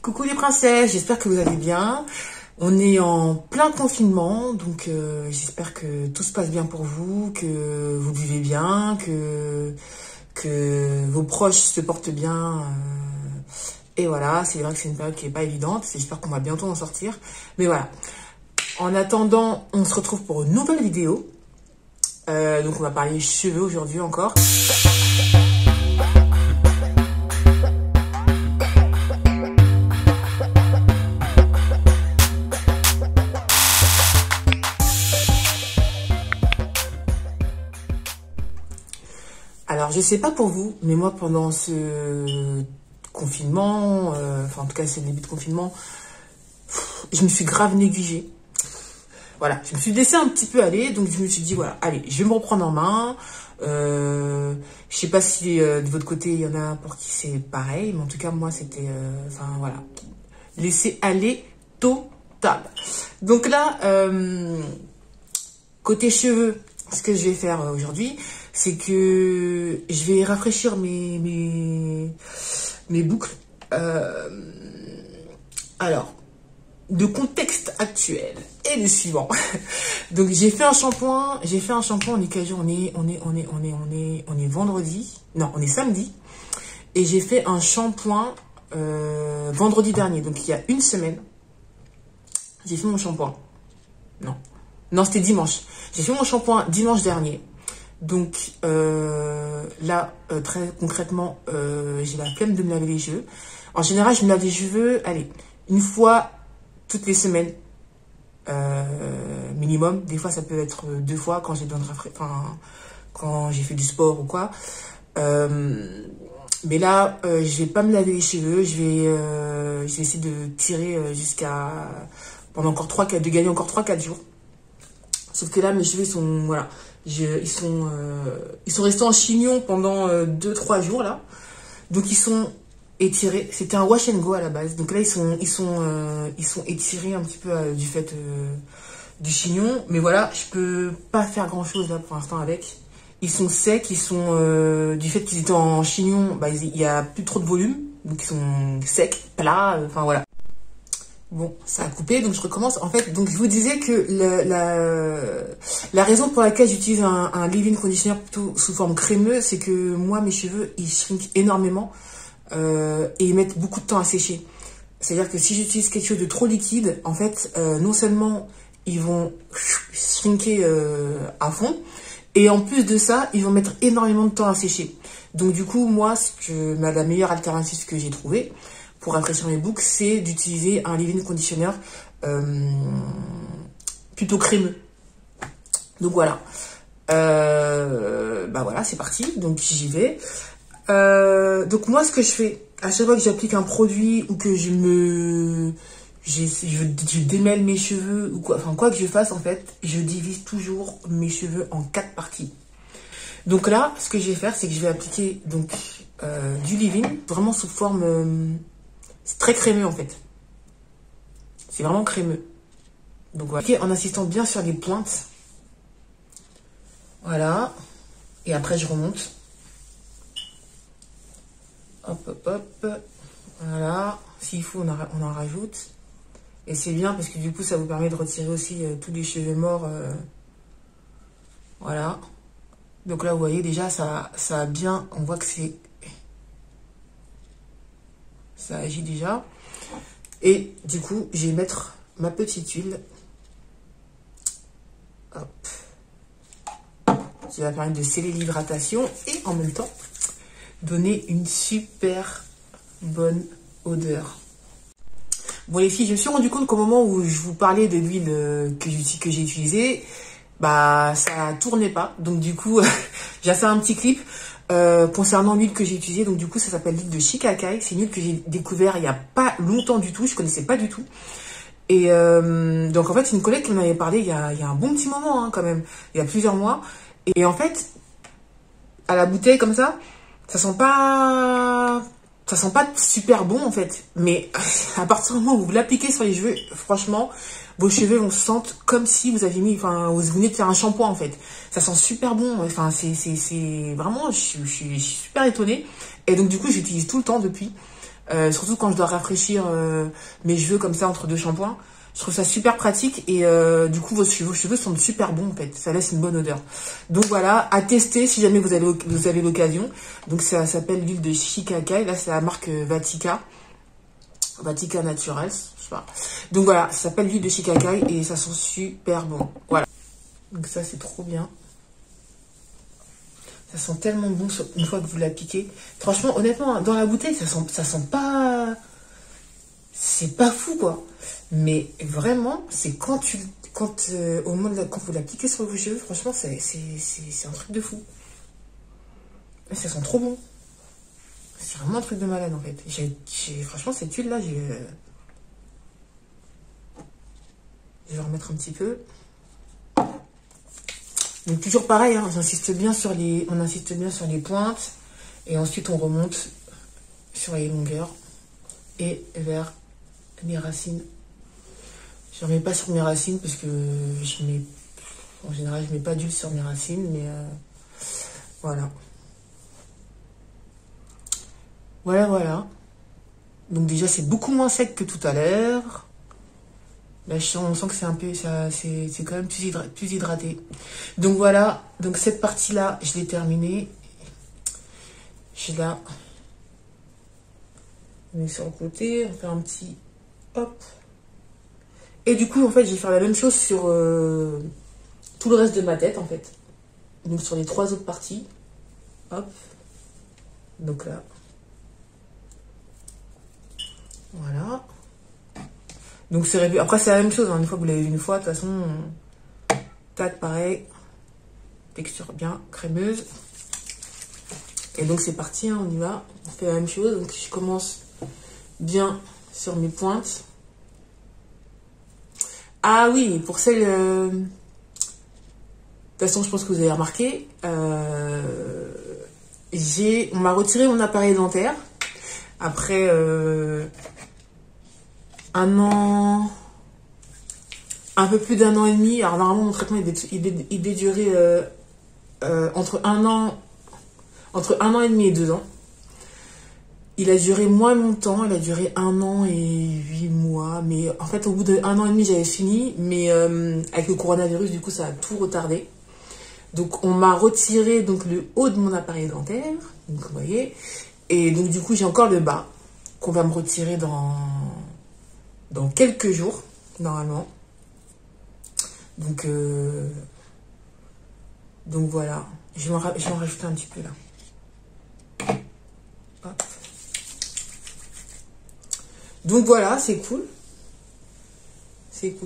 Coucou les princesses, j'espère que vous allez bien. On est en plein confinement, donc j'espère que tout se passe bien pour vous, que vous vivez bien, que vos proches se portent bien. Et voilà, c'est vrai que c'est une période qui n'est pas évidente, j'espère qu'on va bientôt en sortir. Mais voilà, en attendant, on se retrouve pour une nouvelle vidéo. Donc on va parler cheveux aujourd'hui encore. Alors, je sais pas pour vous, mais moi, pendant ce confinement, enfin, en tout cas, c'est le début de confinement, je me suis grave négligée. Voilà, je me suis laissée un petit peu aller, donc je me suis dit, voilà, allez, je vais me reprendre en main. Je sais pas si de votre côté, il y en a pour qui c'est pareil, mais en tout cas, moi, c'était, enfin, voilà, laisser aller total. Donc là, côté cheveux, ce que je vais faire aujourd'hui, c'est que je vais rafraîchir mes boucles. Alors, de contexte actuel est le suivant. Donc j'ai fait un shampoing. On est quel jour? On est vendredi. Non, on est samedi. Et j'ai fait un shampoing vendredi dernier. Donc il y a une semaine. J'ai fait mon shampoing. Non, c'était dimanche. J'ai fait mon shampoing dimanche dernier. Donc là, très concrètement, j'ai la flemme de me laver les cheveux. En général, je me lave les cheveux, allez, une fois toutes les semaines minimum. Des fois, ça peut être 2 fois quand j'ai besoin de quand j'ai fait du sport ou quoi. Mais là, je vais pas me laver les cheveux. Je vais essayer de tirer jusqu'à pendant encore 3-4, de gagner encore 3-4 jours. Sauf que là, mes cheveux sont, voilà, ils sont restés en chignon pendant 2-3 jours là. Donc ils sont étirés. C'était un wash and go à la base. Donc là, ils sont étirés un petit peu du fait du chignon. Mais voilà, je peux pas faire grand chose là pour l'instant avec. Ils sont secs, du fait qu'ils étaient en chignon, bah, il y a plus trop de volume. Donc ils sont secs, plats, enfin voilà. Bon, ça a coupé, donc je recommence. En fait, donc je vous disais que la raison pour laquelle j'utilise un leave-in conditioner plutôt sous forme crémeuse, c'est que moi, mes cheveux, ils shrinkent énormément et ils mettent beaucoup de temps à sécher. C'est-à-dire que si j'utilise quelque chose de trop liquide, en fait, non seulement ils vont shrinker à fond, et en plus de ça, ils vont mettre énormément de temps à sécher. Donc du coup, moi, la meilleure alternative que j'ai trouvée pour rafraîchir mes boucles, c'est d'utiliser un leave-in conditioner plutôt crémeux. Donc voilà. Bah voilà, c'est parti. Donc j'y vais. Donc moi, ce que je fais, à chaque fois que j'applique un produit ou que je démêle mes cheveux ou quoi, enfin quoi que je fasse en fait, je divise toujours mes cheveux en 4 parties. Donc là, ce que je vais faire, c'est que je vais appliquer donc du leave-in, vraiment sous forme c'est très crémeux en fait. C'est vraiment crémeux. Donc voilà. En insistant bien sur les pointes. Voilà. Et après je remonte. Hop, hop, hop. Voilà. S'il faut, on en rajoute. Et c'est bien parce que du coup, ça vous permet de retirer aussi tous les cheveux morts. Voilà. Donc là, vous voyez déjà, ça a bien... On voit que c'est... Ça agit déjà. Et du coup, je vais mettre ma petite huile. Hop. Ça va permettre de sceller l'hydratation et en même temps donner une super bonne odeur. Bon les filles, je me suis rendu compte qu'au moment où je vous parlais de l'huile que j'ai utilisée, bah ça tournait pas. Donc du coup, j'ai fait un petit clip concernant l'huile que j'ai utilisée. Donc du coup, ça s'appelle l'huile de Shikakai. C'est une huile que j'ai découvert il n'y a pas longtemps du tout. Je connaissais pas du tout. Et donc en fait, c'est une collègue qui m'en avait parlé il y a un bon petit moment hein, quand même. Il y a plusieurs mois. Et en fait, à la bouteille comme ça, ça sent pas super bon en fait. Mais à partir du moment où vous l'appliquez sur les cheveux, franchement, vos cheveux vont se sentir comme si vous aviez mis, enfin, vous venez de faire un shampoing en fait. Ça sent super bon. Enfin, c'est vraiment, je suis super étonnée. Et donc du coup, j'utilise tout le temps depuis. Surtout quand je dois rafraîchir mes cheveux comme ça entre deux shampoings. Je trouve ça super pratique et du coup vos cheveux sont super bons en fait. Ça laisse une bonne odeur. Donc voilà, à tester si jamais vous avez l'occasion. Donc ça s'appelle l'huile de Shikakai. Là c'est la marque Vatica. Vatica Naturals, je sais pas. Donc voilà, ça s'appelle l'huile de Shikakai et ça sent super bon. Voilà. Donc ça c'est trop bien. Ça sent tellement bon une fois que vous l'appliquez. Franchement, honnêtement, dans la bouteille, ça sent pas... C'est pas fou quoi. Mais vraiment, c'est quand au moment quand vous l'appliquez sur vos cheveux, franchement, c'est un truc de fou. Ça sent trop bon. C'est vraiment un truc de malade en fait. Franchement, cette huile là, je vais remettre un petit peu. Donc toujours pareil, hein, on insiste bien sur les pointes. Et ensuite on remonte sur les longueurs et vers mes racines. Je ne remets pas sur mes racines parce que en général je mets pas d'huile sur mes racines, mais voilà. Voilà. Donc déjà c'est beaucoup moins sec que tout à l'heure. Là on sent que c'est un peu, c'est quand même plus hydraté. Donc voilà, donc cette partie là je l'ai terminée. Je la mets sur le côté, on fait un petit hop. Et du coup, en fait, je vais faire la même chose sur tout le reste de ma tête, en fait. Donc sur les 3 autres parties. Hop. Donc là. Voilà. Donc c'est réglé. Après, c'est la même chose, hein. Une fois que vous l'avez vu une fois, de toute façon, tac, pareil. Texture bien crémeuse. Et donc c'est parti, hein, on y va. On fait la même chose. Donc je commence bien sur mes pointes. Ah oui, pour celles... de toute façon, je pense que vous avez remarqué. On m'a retiré mon appareil dentaire. Après un an... Un peu plus d'1 an et demi. Alors normalement, mon traitement, il devait durer entre 1 an et demi et 2 ans. Il a duré moins longtemps, il a duré 1 an et 8 mois. Mais en fait, au bout d'1 an et demi, j'avais fini. Mais avec le coronavirus, du coup, ça a tout retardé. Donc, on m'a retiré donc, le haut de mon appareil dentaire. Donc, vous voyez. Et donc, du coup, j'ai encore le bas qu'on va me retirer dans quelques jours, normalement. Donc voilà. Je vais en rajouter un petit peu là. Hop. Donc voilà, c'est cool. C'est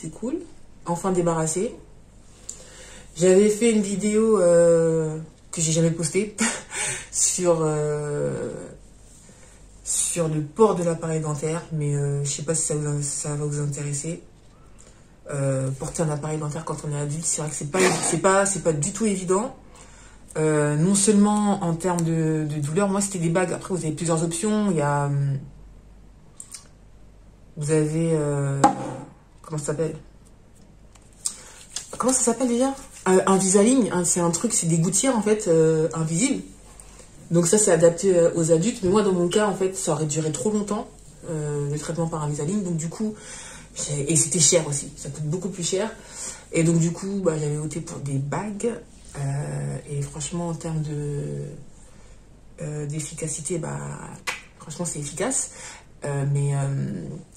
cool. Enfin débarrassé. J'avais fait une vidéo que j'ai jamais postée sur le port de l'appareil dentaire, mais je sais pas si ça va vous intéresser. Porter un appareil dentaire quand on est adulte, c'est vrai que c'est pas du tout évident. Non seulement en termes de douleur, moi c'était des bagues. Après vous avez plusieurs options. Il y a vous avez comment ça s'appelle déjà, Invisalign, hein, c'est un truc, c'est des gouttières en fait invisibles. Donc ça c'est adapté aux adultes, mais moi dans mon cas en fait ça aurait duré trop longtemps le traitement par Invisalign. Donc du coup et c'était cher aussi, ça coûte beaucoup plus cher. Et donc du coup bah, j'avais opté pour des bagues et franchement en termes d'efficacité, bah franchement c'est efficace. Mais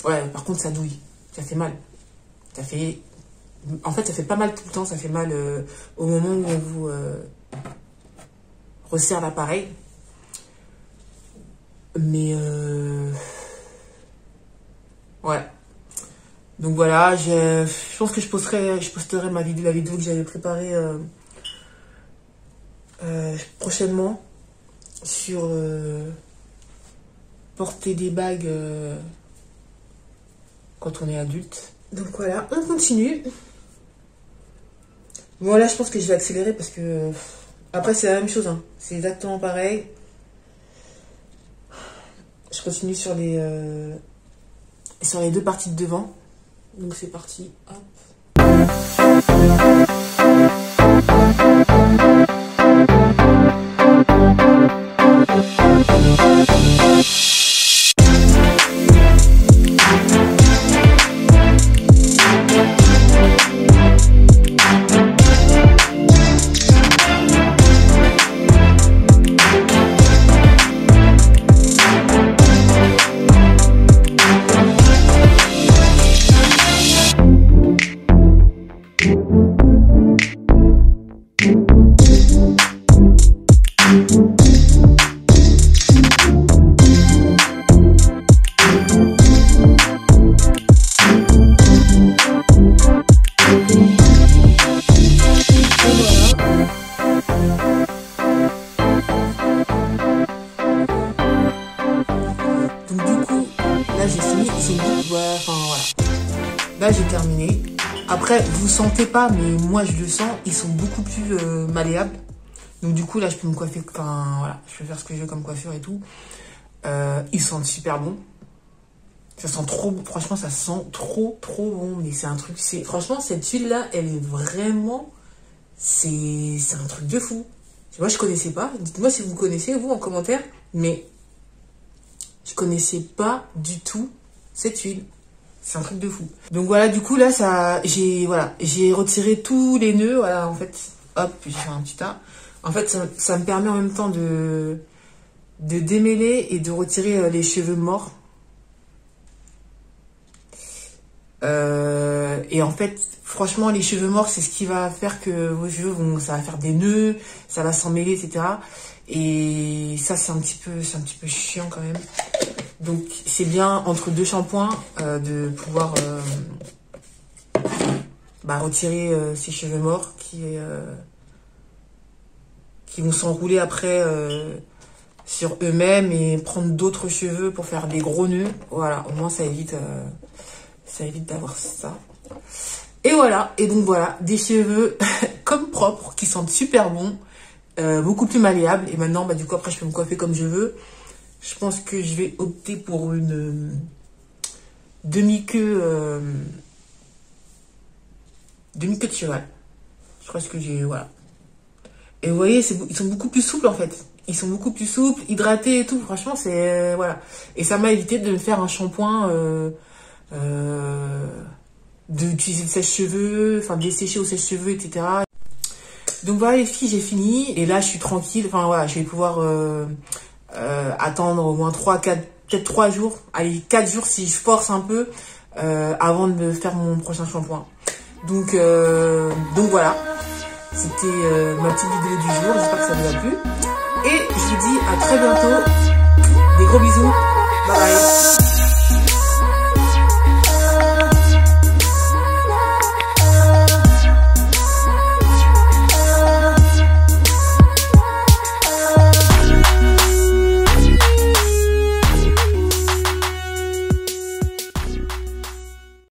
ouais, par contre ça douille, ça fait mal. En fait ça fait pas mal tout le temps, ça fait mal au moment où on vous resserre l'appareil. Mais ouais. Donc voilà, je pense que je posterai la vidéo que j'avais préparée prochainement sur porter des bagues quand on est adulte. Donc voilà, on continue. Voilà, je pense que je vais accélérer parce que après c'est la même chose, hein. C'est exactement pareil. Je continue sur les 2 parties de devant. Donc c'est parti. Hop. fini. Ils sont beaucoup, ouais, enfin voilà. Là, j'ai terminé. Après, vous sentez pas, mais moi, je le sens. Ils sont beaucoup plus malléables. Donc, du coup, là, je peux me coiffer. Enfin, voilà. Je peux faire ce que je veux comme coiffure et tout. Ils sentent super bon. Ça sent trop bon. Franchement, ça sent trop bon. Mais c'est un truc. Franchement, cette huile-là, elle est vraiment. C'est un truc de fou. Moi, je connaissais pas. Dites-moi si vous connaissez, vous, en commentaire. Mais je connaissais pas du tout cette huile. C'est un truc de fou. Donc voilà, du coup, là, j'ai retiré tous les nœuds. Voilà, en fait. Hop, j'ai fait un petit tas. En fait, ça me permet en même temps de démêler et de retirer les cheveux morts. Et en fait, franchement, les cheveux morts, c'est ce qui va faire que vos cheveux ça va faire des nœuds, ça va s'en mêler, etc. Et ça, c'est un petit peu chiant quand même. Donc, c'est bien entre deux shampoings de pouvoir retirer ces cheveux morts qui vont s'enrouler après sur eux-mêmes et prendre d'autres cheveux pour faire des gros nœuds. Voilà, au moins ça évite d'avoir ça. Et voilà, et donc voilà, des cheveux comme propres, qui sentent super bon, beaucoup plus malléables. Et maintenant, du coup, après, je peux me coiffer comme je veux. Je pense que je vais opter pour une demi-queue de cheval. Je crois que j'ai, voilà. Et vous voyez, ils sont beaucoup plus souples en fait. Ils sont beaucoup plus souples, hydratés et tout. Franchement, c'est, voilà. Et ça m'a évité de me faire un shampoing, d'utiliser le sèche-cheveux, enfin de les sécher au sèche-cheveux, etc. Donc voilà les filles, j'ai fini. Et là, je suis tranquille. Enfin voilà, je vais pouvoir attendre au moins 3 jours. Allez, 4 jours si je force un peu avant de me faire mon prochain shampoing. Donc voilà. C'était ma petite vidéo du jour. J'espère que ça vous a plu. Et je vous dis à très bientôt. Des gros bisous. Bye bye.